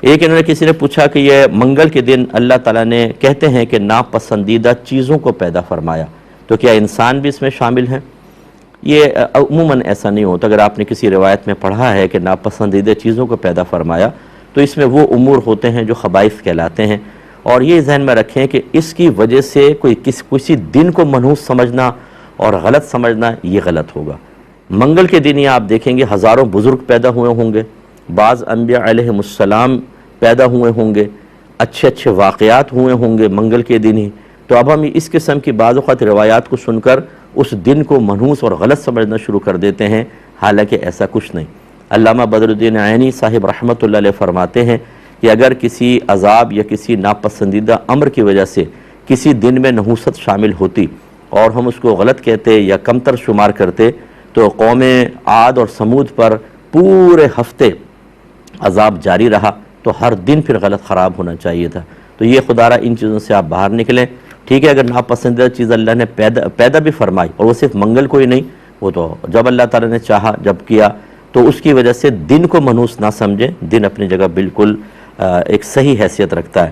ایک انہوں نے کسی نے پوچھا کہ یہ منگل کے دن اللہ تعالیٰ نے کہتے ہیں کہ ناپسندیدہ چیزوں کو پیدا فرمایا، تو کیا انسان بھی اس میں شامل ہیں؟ یہ عموماً ایسا نہیں ہوتا۔ اگر آپ نے کسی روایت میں پڑھا ہے کہ ناپسندیدہ چیزوں کو پیدا فرمایا تو اس میں وہ امور ہوتے ہیں جو خبائث کہلاتے ہیں، اور یہ ذہن میں رکھیں کہ اس کی وجہ سے کسی دن کو منحوس سمجھنا اور غلط سمجھنا یہ غلط ہوگا۔ منگل کے دن ہی آپ دیکھیں گے ہزاروں بزرگ پیدا ہوئے ہوں گے، بعض انبیاء علیہ السلام پیدا ہوئے ہوں گے، اچھے اچھے واقعات ہوئے ہوں گے منگل کے دن ہی۔ تو اب ہم اس قسم کی بعض اوقات روایات کو سن کر اس دن کو منحوس اور غلط سمجھنا شروع کر دیتے ہیں، حالانکہ ایسا کچھ نہیں۔ علامہ بدر الدین عینی صاحب رحمۃ اللہ علیہ فرماتے ہیں کہ اگر کسی عذاب یا کسی ناپسندیدہ امر کی وجہ سے کسی دن میں نحوست شامل ہوتی اور ہم اس کو غلط کہتے یا کمتر شمار کرتے تو قوم عاد اور سمود پر پورے ہفتے عذاب جاری رہا، تو ہر دن پھر غلط خراب ہونا چاہیے تھا۔ تو یہ خدا را ان چیزوں سے آپ باہر نکلیں۔ ٹھیک ہے، اگر ناپسندیدہ چیز اللہ نے پیدا بھی فرمائی، اور وہ صرف منگل کو ہی نہیں، وہ تو جب اللہ تعالیٰ نے چاہا جب کیا، تو اس کی وجہ سے دن کو منحوس نہ سمجھیں۔ دن اپنی جگہ بالکل ایک صحیح حیثیت رکھتا ہے۔